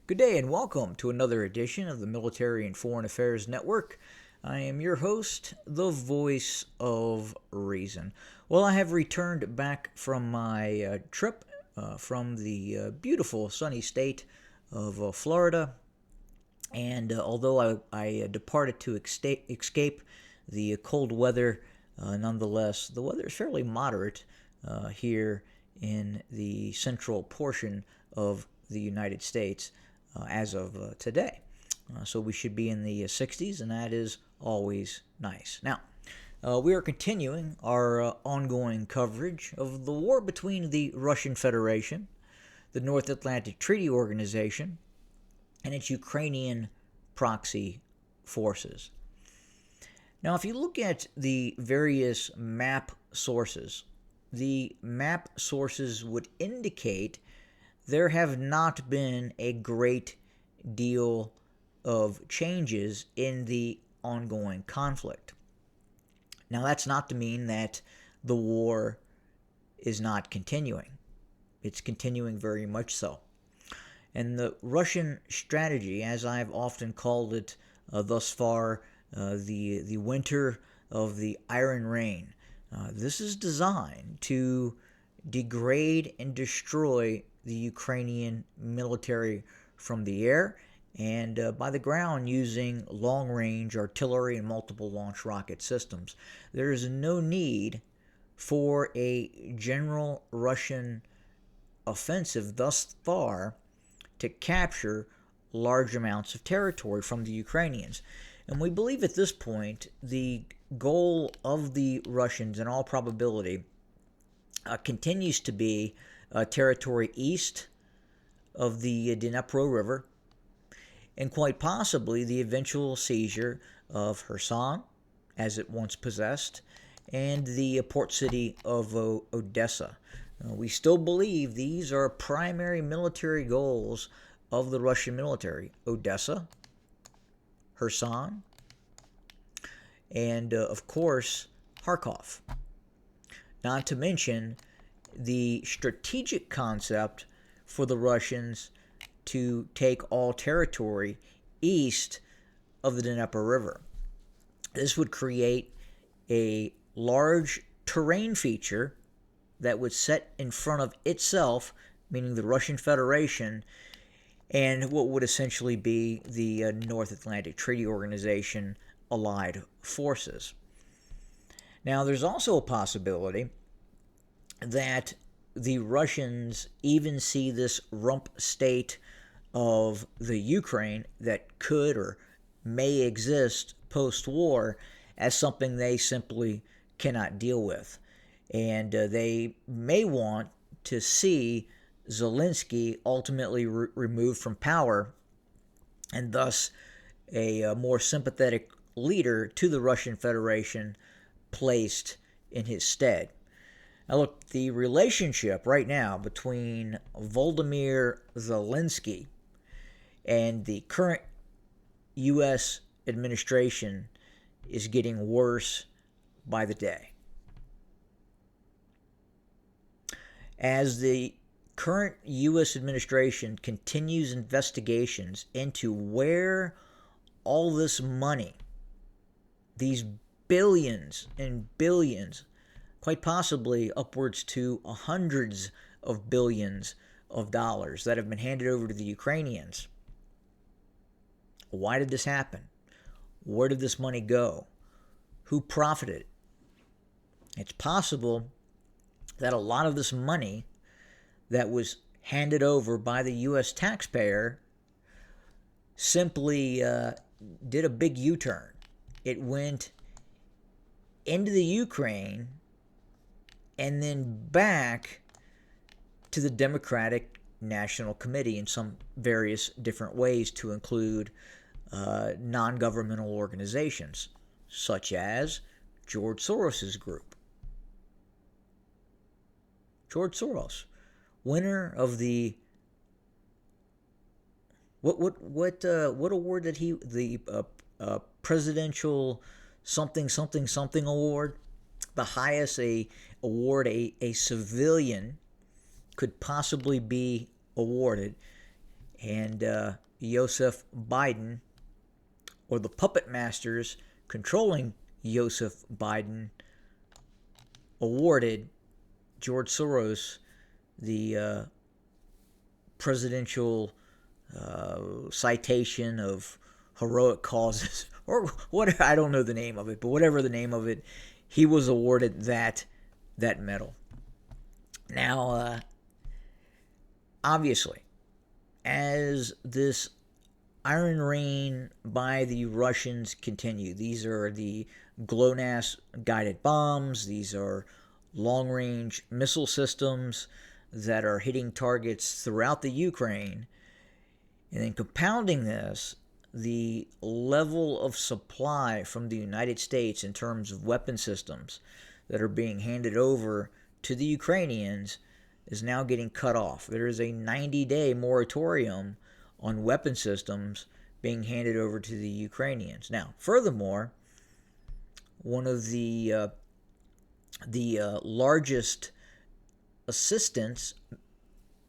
Good day and welcome to another edition of the Military and Foreign Affairs Network. I am your host, the voice of reason. Well, I have returned back from my trip from the beautiful sunny state of Florida, and although I departed to escape the cold weather, nonetheless, the weather is fairly moderate here in the central portion of the United States as of today. So we should be in the 60s, and that is always nice. Now, we are continuing our ongoing coverage of the war between the Russian Federation, the North Atlantic Treaty Organization, and its Ukrainian proxy forces. Now, if you look at the various map sources, the map sources would indicate there have not been a great deal of changes in the ongoing conflict. Now, that's not to mean that the war is not continuing. It's continuing very much so. And the Russian strategy, as I've often called it thus far, the winter of the Iron Rain, this is designed to degrade and destroy the Ukrainian military from the air and by the ground using long-range artillery and multiple launch rocket systems. There is no need for a general Russian offensive thus far to capture large amounts of territory from the Ukrainians. And we believe at this point the goal of the Russians, in all probability, continues to be territory east of the Dnipro River, and quite possibly the eventual seizure of Kherson, as it once possessed, and the port city of Odessa. We still believe these are primary military goals of the Russian military: Odessa, Kherson, and of course Kharkov. Not to mention the strategic concept for the Russians to take all territory east of the Dnipro River. This would create a large terrain feature that would set in front of itself, meaning the Russian Federation, and what would essentially be the North Atlantic Treaty Organization allied forces. Now, there's also a possibility that the Russians even see this rump state of the Ukraine that could or may exist post-war as something they simply cannot deal with. And they may want to see Zelensky ultimately removed from power, and thus a more sympathetic leader to the Russian Federation placed in his stead. Now, look, the relationship right now between Volodymyr Zelensky and the current U.S. administration is getting worse by the day. As the current U.S. administration continues investigations into where all this money, these billions and billions, quite possibly upwards to hundreds of billions of dollars that have been handed over to the Ukrainians. Why did this happen? Where did this money go? Who profited? It's possible that a lot of this money that was handed over by the U.S. taxpayer simply did a big U-turn. It went into the Ukraine and then back to the Democratic National Committee in some various different ways, to include non-governmental organizations such as George Soros's group. George Soros, winner of the what award did he, the presidential something award, the highest award a civilian could possibly be awarded, And Joseph Biden, or the puppet masters controlling Joseph Biden, awarded George Soros the presidential citation of heroic causes, or what, I don't know the name of it, but whatever the name of it, he was awarded that medal. Now, obviously, as this Iron Rain by the Russians continue, these are the GLONASS guided bombs, these are long-range missile systems that are hitting targets throughout the Ukraine. And then compounding this, the level of supply from the United States in terms of weapon systems that are being handed over to the Ukrainians is now getting cut off. There is a 90-day moratorium on weapon systems being handed over to the Ukrainians. Now, furthermore, one of the largest assistance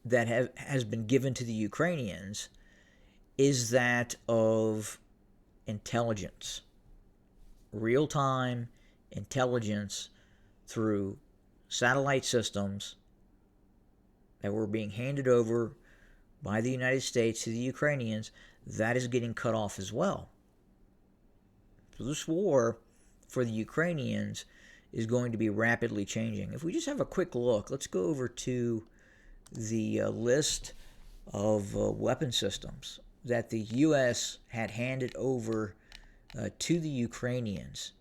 that has been given to the Ukrainians is that of intelligence, real-time intelligence through satellite systems that were being handed over by the United States to the Ukrainians. That is getting cut off as well. So this war for the Ukrainians is going to be rapidly changing. If we just have a quick look, let's go over to the list of weapon systems that the U.S. had handed over to the Ukrainians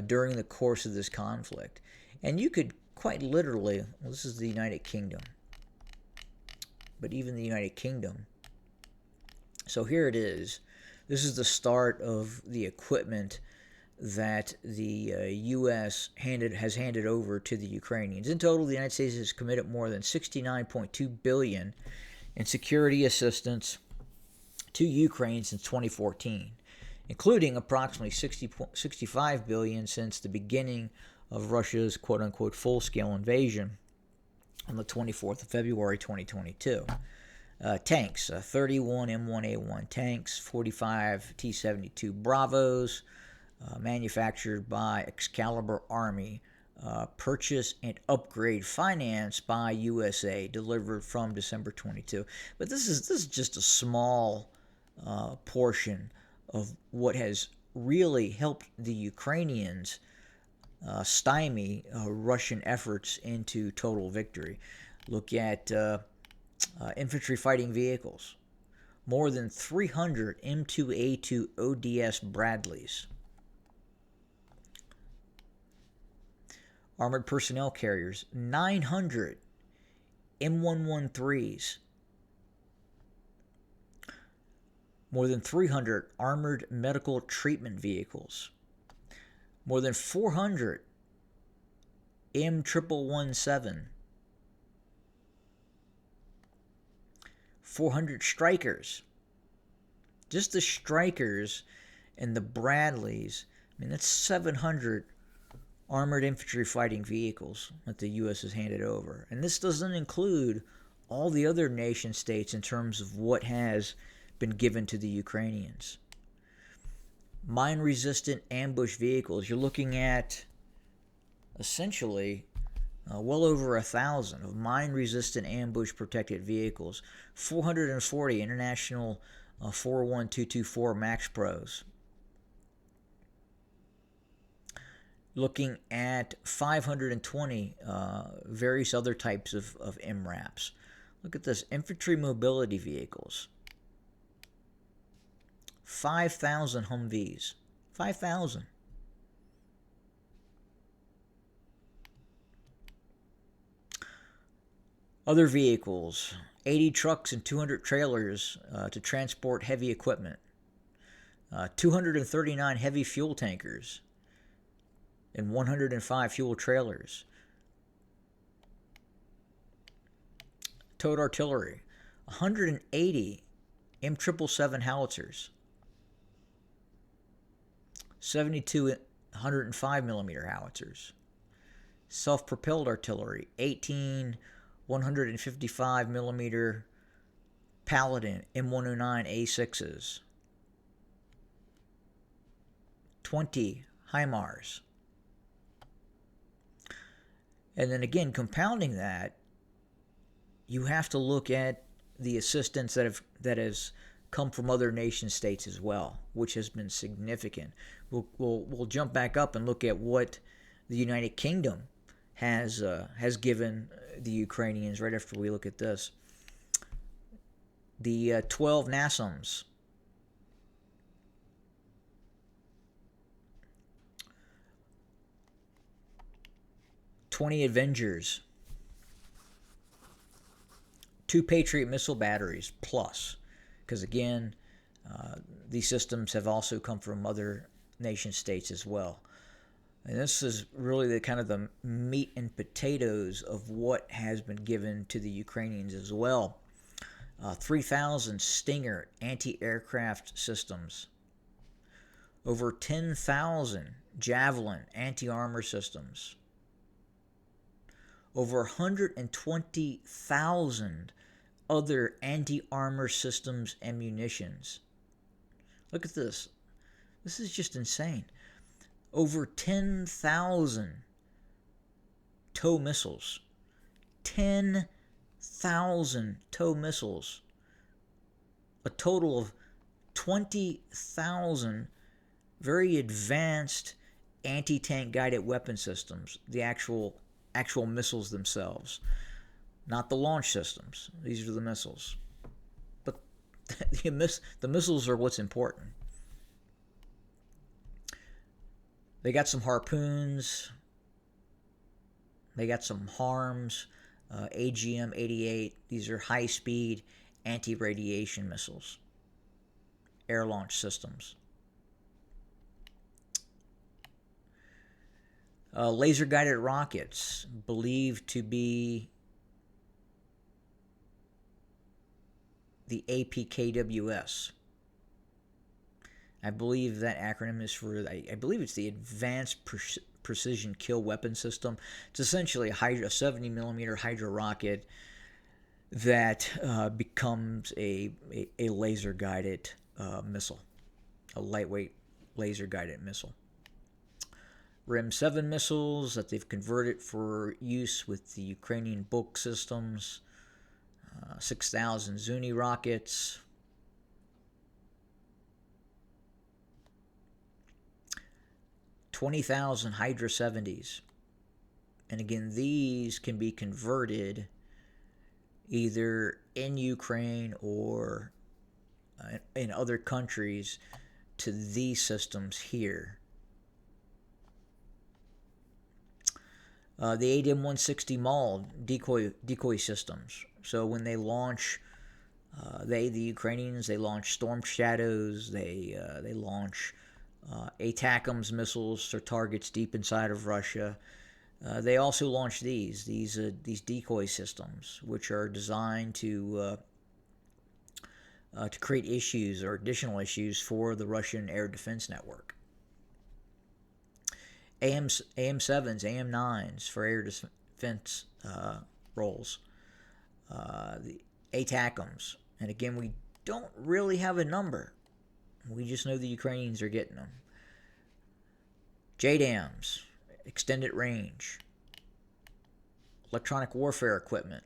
during the course of this conflict. And you could quite literally, well, this is the United Kingdom, but even the United Kingdom. So here it is. This is the start of the equipment that the U.S. has handed over to the Ukrainians. In total, the United States has committed more than $69.2 billion in security assistance to Ukraine since 2014, including approximately $65 billion since the beginning of Russia's quote-unquote full-scale invasion on the 24th of February 2022. Tanks, 31 M1A1 tanks, 45 T-72 Bravos, manufactured by Excalibur Army, purchase and upgrade financed by USA, delivered from December 22. But this is just a small portion of what has really helped the Ukrainians stymie Russian efforts into total victory. Look at infantry fighting vehicles. More than 300 M2A2 ODS Bradleys. Armored personnel carriers, 900 M113s. More than 300 armored medical treatment vehicles. More than 400 M1117. 400 Strykers. Just the Strykers and the Bradleys, I mean, that's 700 armored infantry fighting vehicles that the U.S. has handed over. And this doesn't include all the other nation states in terms of what has been given to the Ukrainians. Mine-resistant ambush vehicles, you're looking at essentially well over 1,000 of mine-resistant ambush-protected vehicles. 440 International 41224 Max Pros. Looking at 520 various other types of MRAPs. Look at this, infantry mobility vehicles. 5,000 Humvees. 5,000. Other vehicles, 80 trucks and 200 trailers to transport heavy equipment. 239 heavy fuel tankers and 105 fuel trailers. Towed artillery, 180 M777 howitzers. 72 105mm howitzers. Self-propelled artillery, 18 155mm Paladin M109A6s, 20 HIMARS. And then again, compounding that, you have to look at the assistance that has come from other nation states as well, which has been significant. We'll jump back up and look at what the United Kingdom has given the Ukrainians right after we look at this. The 12 NASAMS, 20 Avengers, 2 Patriot missile batteries plus, because again, these systems have also come from other nation states as well. And this is really the kind of the meat and potatoes of what has been given to the Ukrainians as well. 3,000 Stinger anti-aircraft systems, over 10,000 Javelin anti-armor systems, over 120,000 other anti-armor systems and munitions. Look at this. This is just insane. Over 10,000 TOW missiles. 10,000 TOW missiles. A total of 20,000 very advanced anti-tank guided weapon systems. The actual missiles themselves. Not the launch systems. These are the missiles. But the missiles are what's important. They got some harpoons. They got some HARMs, AGM-88. These are high-speed anti-radiation missiles. Air launch systems. Laser-guided rockets, believed to be the APKWS. I believe that acronym is for, I believe it's the Advanced Precision Kill Weapon System. It's essentially a 70 millimeter Hydra rocket that becomes a laser-guided missile, a lightweight laser-guided missile. RIM-7 missiles that they've converted for use with the Ukrainian Buk systems, 6,000 Zuni rockets, 20,000 Hydra 70s. And again, these can be converted either in Ukraine or in other countries to these systems here. The ADM-160 MAL decoy systems. So when they launch, the Ukrainians, they launch Storm Shadows, they launch ATACMS missiles for targets deep inside of Russia. They also launch these decoy systems, which are designed to create issues or additional issues for the Russian air defense network. AM7s, AM9s for air defense roles. The ATACMS. And again, we don't really have a number. We just know the Ukrainians are getting them. JDAMs, extended range. Electronic warfare equipment.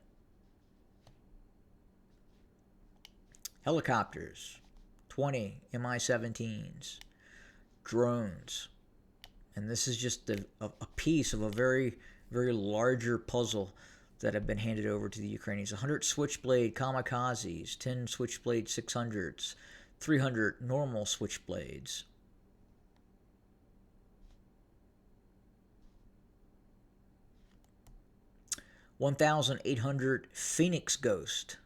Helicopters, 20 Mi-17s. Drones. And this is just a piece of a very, very larger puzzle that have been handed over to the Ukrainians. 100 Switchblade Kamikazes, 10 Switchblade 600s, 300 normal Switchblades. $1,800 Phoenix Ghost.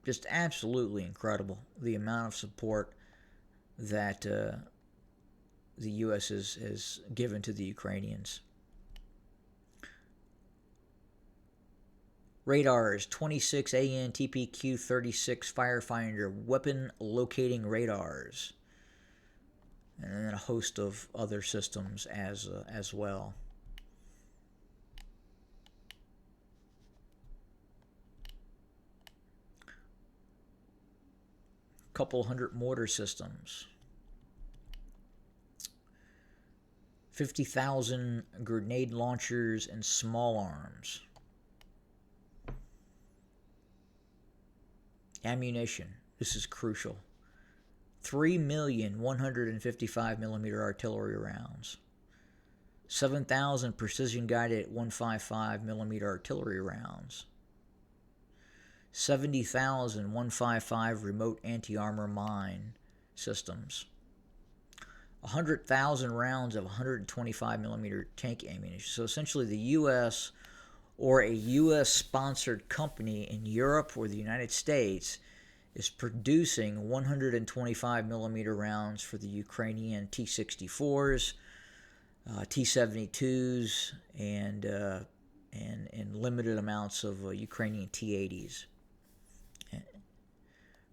Just absolutely incredible, the amount of support that the U.S. has given to the Ukrainians. Radars, 26 AN TPQ-36 Firefinder weapon locating radars. And then a host of other systems as well. couple hundred mortar systems, 50,000 grenade launchers and small arms, ammunition. This is crucial. 3,155mm artillery rounds, 7,000 precision-guided 155mm artillery rounds, 70,000 155 remote anti-armor mine systems, 100,000 rounds of 125mm tank ammunition. So essentially the U.S. or a U.S.-sponsored company in Europe or the United States is producing 125mm rounds for the Ukrainian T-64s, T-72s, and limited amounts of Ukrainian T-80s.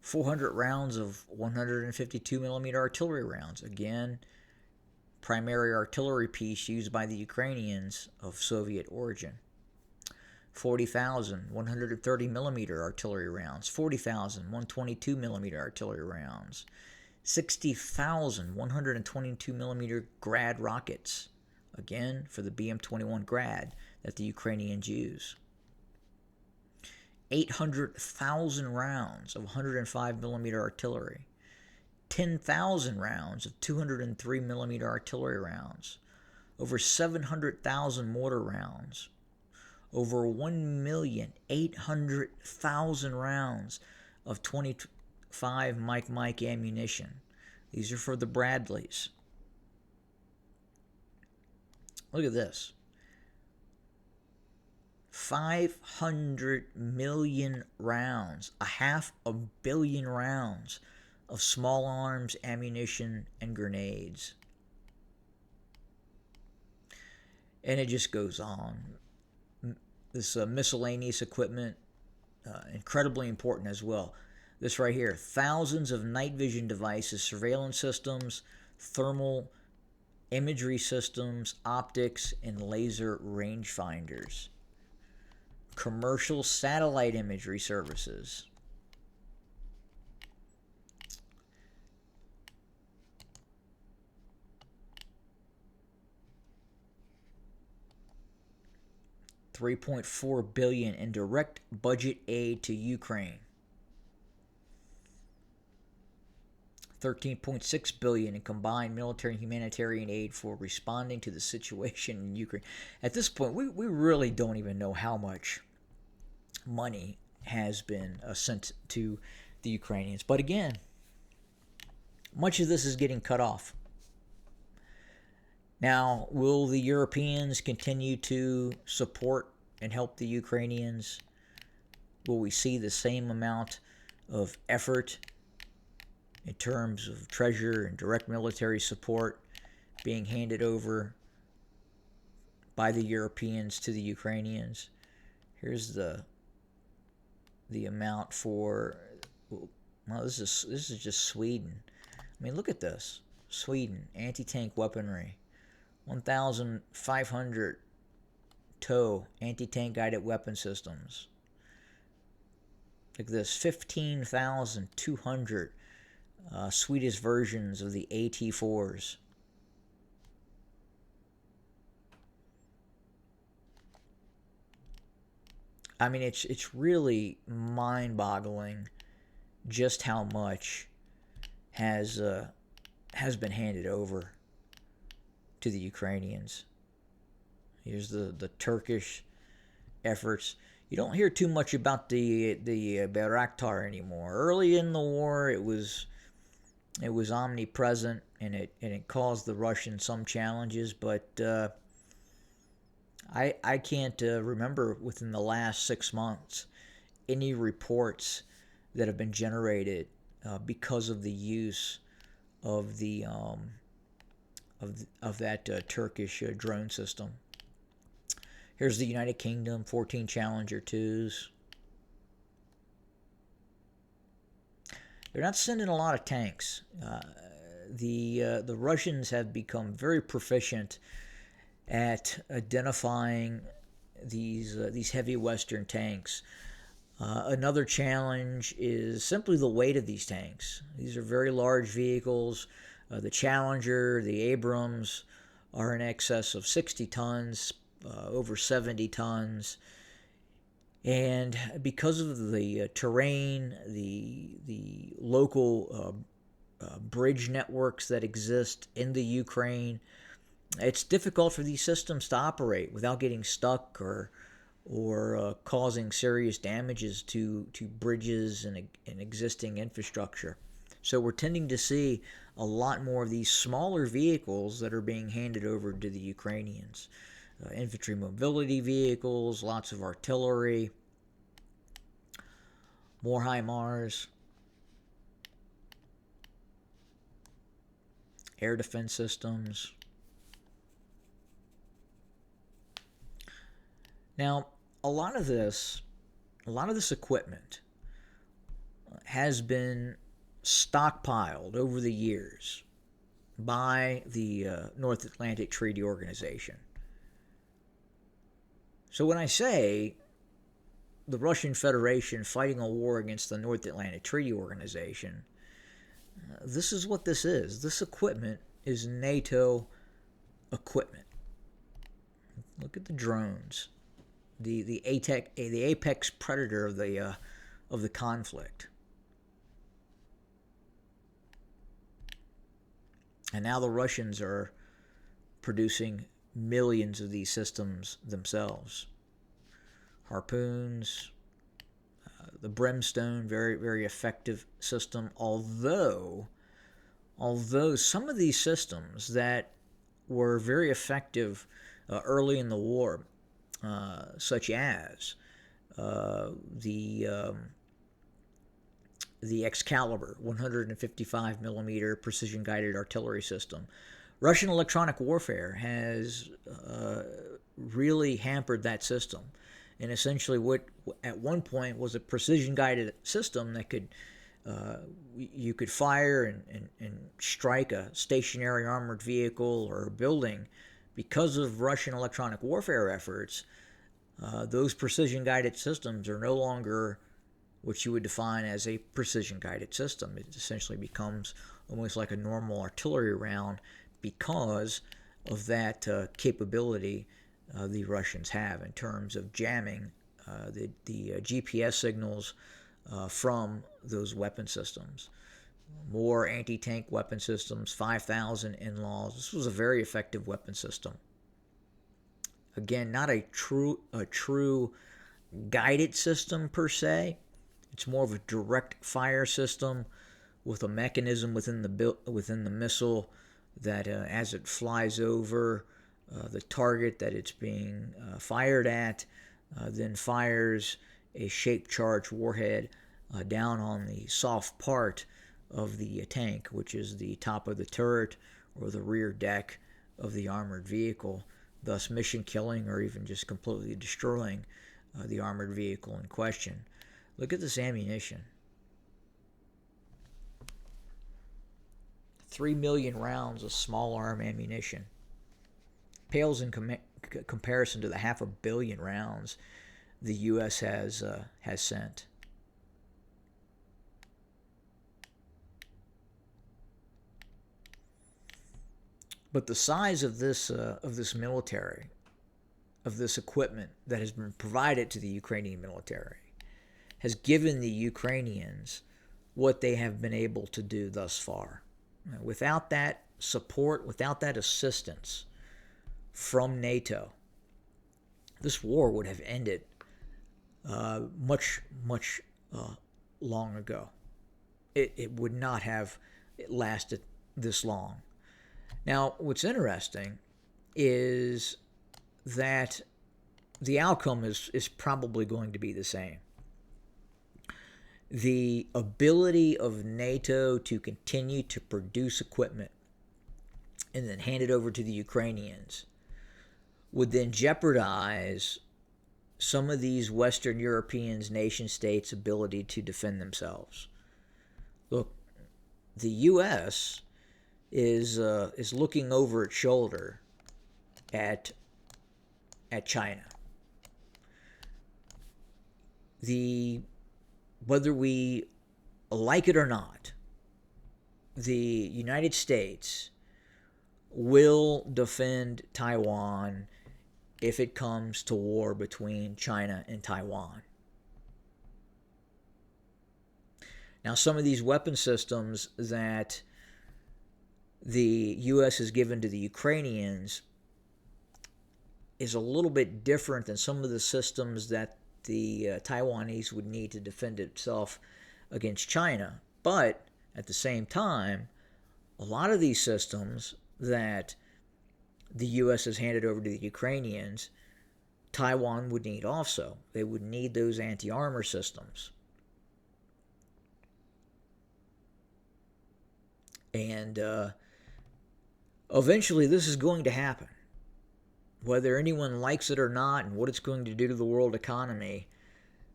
400 rounds of 152mm artillery rounds. Again, primary artillery piece used by the Ukrainians of Soviet origin. 40,000 130mm artillery rounds, 40,000 122mm artillery rounds, 60,000 122mm Grad rockets, again for the BM-21 Grad that the Ukrainians use. 800,000 rounds of 105mm artillery, 10,000 rounds of 203mm artillery rounds, over 700,000 mortar rounds, over 1,800,000 rounds of 25 Mike ammunition. These are for the Bradleys. Look at this. 500 million rounds, 500 million rounds of small arms, ammunition, and grenades. And it just goes on. This miscellaneous equipment, incredibly important as well. This right here, thousands of night vision devices, surveillance systems, thermal imagery systems, optics, and laser rangefinders. Commercial satellite imagery services. $3.4 billion in direct budget aid to Ukraine. $13.6 billion in combined military and humanitarian aid for responding to the situation in Ukraine. At this point, we really don't even know how much money has been sent to the Ukrainians. But again, much of this is getting cut off. Now, will the Europeans continue to support and help the Ukrainians? Will we see the same amount of effort in terms of treasure and direct military support being handed over by the Europeans to the Ukrainians? Here's the amount for, well, this is just Sweden. I mean, look at this. Sweden, anti-tank weaponry. 1,500 TOW anti-tank guided weapon systems. Look at this, 15,200 Swedish versions of the AT-4s. I mean, it's really mind-boggling just how much has been handed over to the Ukrainians. Here's the Turkish efforts. You don't hear too much about the Bayraktar anymore. Early in the war, it was omnipresent, and it caused the Russians some challenges. But I can't remember within the last 6 months any reports that have been generated because of the use of the of that Turkish drone system. Here's the United Kingdom, 14 Challenger 2s. They're not sending a lot of tanks. The Russians have become very proficient at identifying these heavy Western tanks. Another challenge is simply the weight of these tanks. These are very large vehicles. The Challenger, the Abrams are in excess of 60 tons, over 70 tons. And because of the terrain, the local bridge networks that exist in the Ukraine, it's difficult for these systems to operate without getting stuck or causing serious damages to bridges and existing infrastructure. So we're tending to see a lot more of these smaller vehicles that are being handed over to the Ukrainians. Infantry mobility vehicles, lots of artillery, more HIMARS, air defense systems. Now, a lot of this equipment has been stockpiled over the years by the North Atlantic Treaty Organization. So when I say the Russian Federation fighting a war against the North Atlantic Treaty Organization, this is what this is. This equipment is NATO equipment. Look at the drones, the apex predator of the conflict. And now the Russians are producing millions of these systems themselves. Harpoons, the Brimstone, very, very effective system. Although some of these systems that were very effective early in the war, such as the Excalibur 155 millimeter precision guided artillery system. Russian electronic warfare has really hampered that system, and essentially what at one point was a precision guided system that could you could fire and strike a stationary armored vehicle or a building. Because of Russian electronic warfare efforts, those precision guided systems are no longer what you would define as a precision guided system. It essentially becomes almost like a normal artillery round because of that capability the Russians have in terms of jamming the GPS signals from those weapon systems. More anti-tank weapon systems, 5,000 in-laws. This was a very effective weapon system. Again, not a true guided system per se. It's more of a direct fire system with a mechanism within the missile that, as it flies over the target that it's being fired at, then fires a shape-charged warhead down on the soft part of the tank, which is the top of the turret or the rear deck of the armored vehicle, thus mission killing or even just completely destroying the armored vehicle in question. Look at this ammunition. 3 million rounds of small arm ammunition. Pales in comparison to the 500 million rounds the U.S. has sent. But the size of this military, of this equipment that has been provided to the Ukrainian military, has given the Ukrainians what they have been able to do thus far. Without that support, without that assistance from NATO, this war would have ended much long ago. It would not have lasted this long. Now, what's interesting is that the outcome is probably going to be the same. The ability of NATO to continue to produce equipment and then hand it over to the Ukrainians would then jeopardize some of these Western European nation states' ability to defend themselves. Look, the U.S. is looking over its shoulder at China. the whether we like it or not, the United States will defend Taiwan if it comes to war between China and Taiwan. Now, some of these weapon systems that the U.S. has given to the Ukrainians is a little bit different than some of the systems that the Taiwanese would need to defend itself against China. But at the same time, a lot of these systems that the U.S. has handed over to the Ukrainians, Taiwan would need also. They would need those anti-armor systems. And eventually this is going to happen. Whether anyone likes it or not and what it's going to do to the world economy,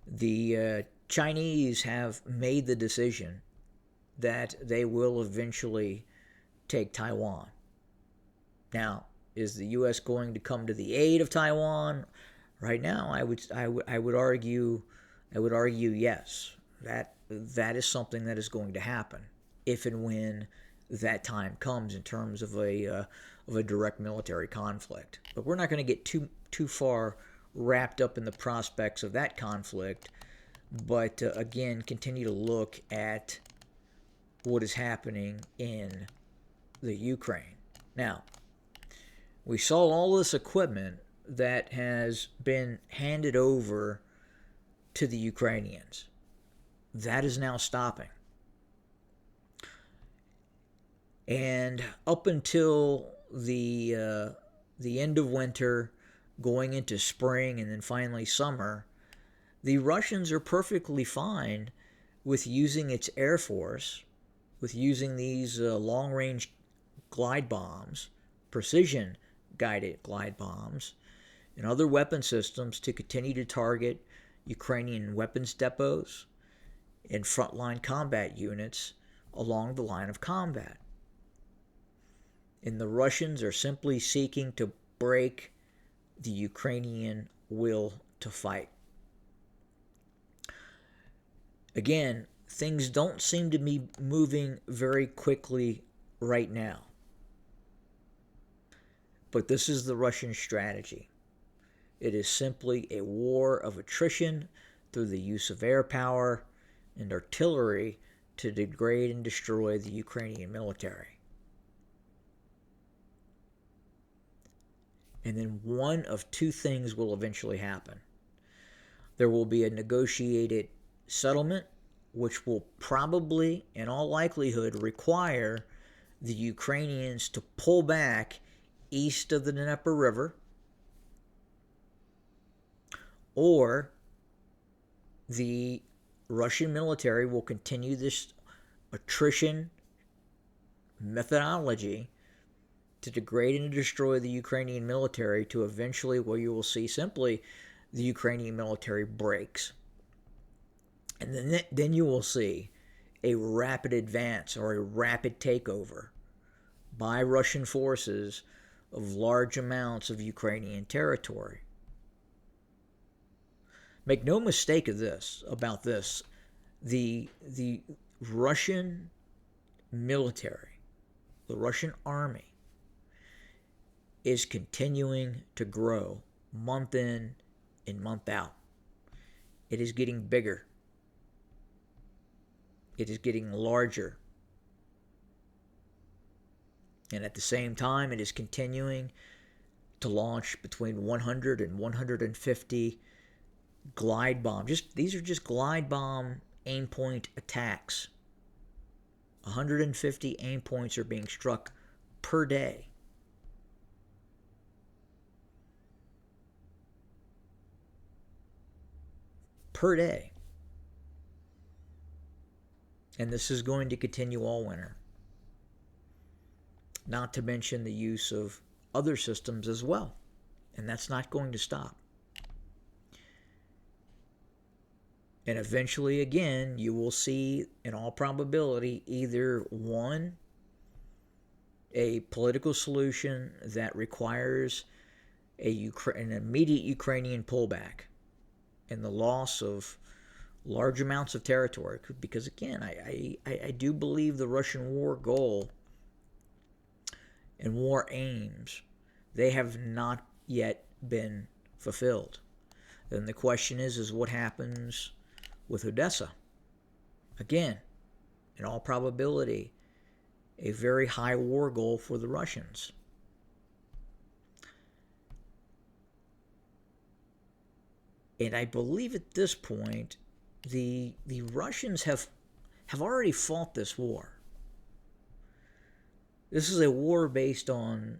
the Chinese have made the decision that they will eventually take Taiwan. Now, is the U.S. going to come to the aid of Taiwan? Right now, I would argue yes. That is something that is going to happen if and when that time comes in terms of a direct military conflict. But we're not going to get too far wrapped up in the prospects of that conflict. But again, continue to look at what is happening in the Ukraine. Now, we saw all this equipment that has been handed over to the Ukrainians. That is now stopping. And up until the end of winter, going into spring, and then finally summer, the Russians are perfectly fine with using its air force, with using these long-range glide bombs, precision-guided glide bombs, and other weapon systems to continue to target Ukrainian weapons depots and frontline combat units along the line of combat. And the Russians are simply seeking to break the Ukrainian will to fight. Again, things don't seem to be moving very quickly right now. But this is the Russian strategy. It is simply a war of attrition through the use of air power and artillery to degrade and destroy the Ukrainian military. And then one of two things will eventually happen. There will be a negotiated settlement, which will probably, in all likelihood, require the Ukrainians to pull back east of the Dnieper River, or the Russian military will continue this attrition methodology to degrade and destroy the Ukrainian military to eventually where you will see simply the Ukrainian military breaks. And then you will see a rapid advance or a rapid takeover by Russian forces of large amounts of Ukrainian territory. Make no mistake about this. The Russian military, the Russian army, is continuing to grow month in and month out. It is getting bigger. It is getting larger. And at the same time, it is continuing to launch between 100 and 150 glide bombs. These are just glide bomb aim point attacks. 150 aim points are being struck per day. Per day. And this is going to continue all winter. Not to mention the use of other systems as well. And that's not going to stop. And eventually, again, you will see, in all probability, either one, a political solution that requires an immediate Ukrainian pullback and the loss of large amounts of territory, because again, I do believe the Russian war goal and war aims, they have not yet been fulfilled. Then the question is what happens with Odessa? Again, in all probability, a very high war goal for the Russians. And I believe at this point, the Russians have already fought this war. This is a war based on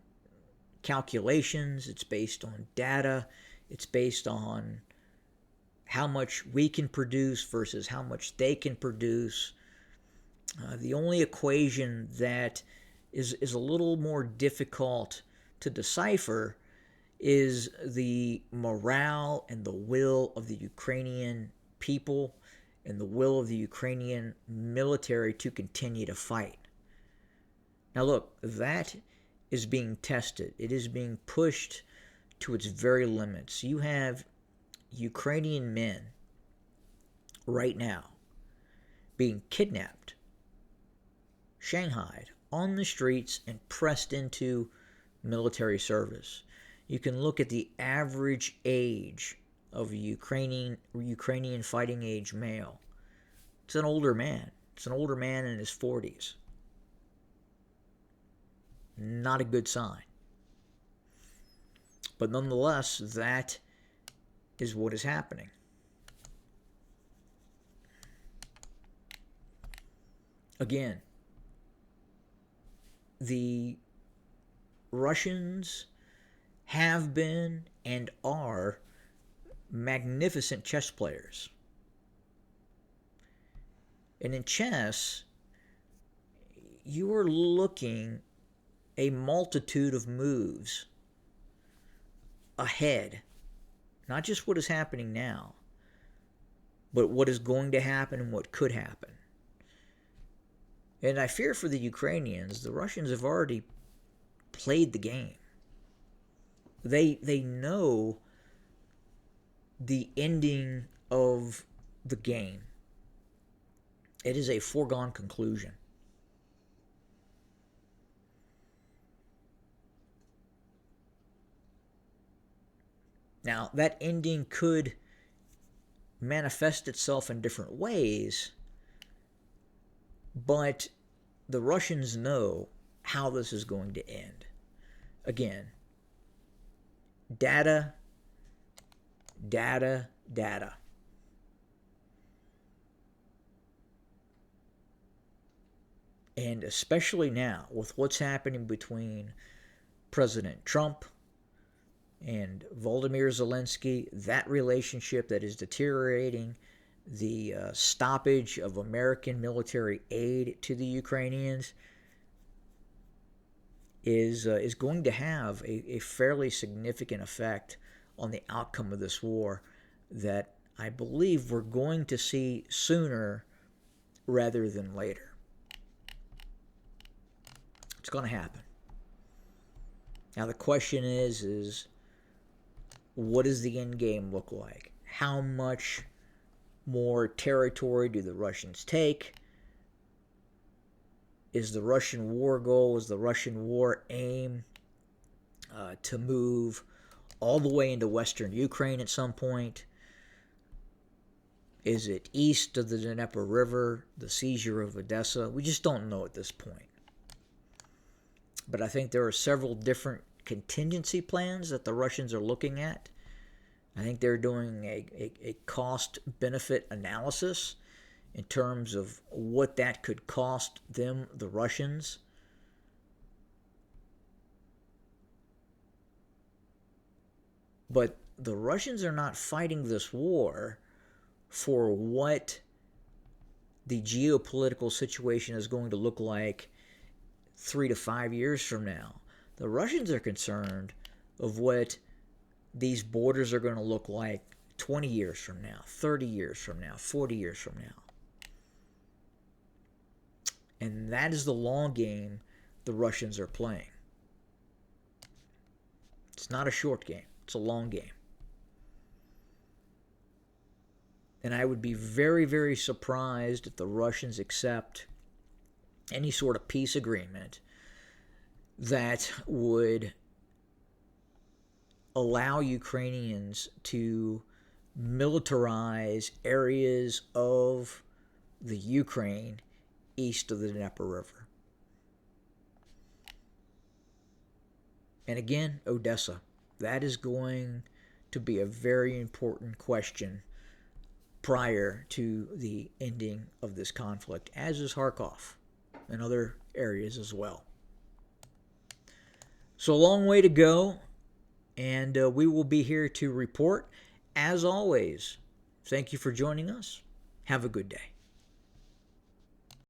calculations, it's based on data, it's based on how much we can produce versus how much they can produce. The only equation that is a little more difficult to decipher is the morale and the will of the Ukrainian people and the will of the Ukrainian military to continue to fight. Now look, that is being tested. It is being pushed to its very limits. You have Ukrainian men right now being kidnapped, shanghaied on the streets, and pressed into military service. You can look at the average age of a Ukrainian fighting age male. It's an older man. It's an older man in his 40s. Not a good sign. But nonetheless, that is what is happening. Again, the Russians have been and are magnificent chess players. And in chess, you are looking a multitude of moves ahead. Not just what is happening now, but what is going to happen and what could happen. And I fear for the Ukrainians, the Russians have already played the game. They know the ending of the game. It is a foregone conclusion. Now, that ending could manifest itself in different ways, but the Russians know how this is going to end. Again, data, data, data. And especially now, with what's happening between President Trump and Volodymyr Zelensky, that relationship that is deteriorating, the stoppage of American military aid to the Ukrainians is going to have a fairly significant effect on the outcome of this war that I believe we're going to see sooner rather than later. It's going to happen. Now the question is what does the end game look like? How much more territory do the Russians take? Is the Russian war goal, is the Russian war aim to move all the way into western Ukraine at some point? Is it east of the Dnieper River, the seizure of Odessa? We just don't know at this point. But I think there are several different contingency plans that the Russians are looking at. I think they're doing a cost-benefit analysis in terms of what that could cost them, the Russians. But the Russians are not fighting this war for what the geopolitical situation is going to look like 3 to 5 years from now. The Russians are concerned of what these borders are going to look like 20 years from now, 30 years from now, 40 years from now. And that is the long game the Russians are playing. It's not a short game. It's a long game. And I would be very, very surprised if the Russians accept any sort of peace agreement that would allow Ukrainians to militarize areas of the Ukraine east of the Dnieper River. And again, Odessa. That is going to be a very important question prior to the ending of this conflict, as is Kharkov and other areas as well. So a long way to go, and we will be here to report. As always, thank you for joining us. Have a good day.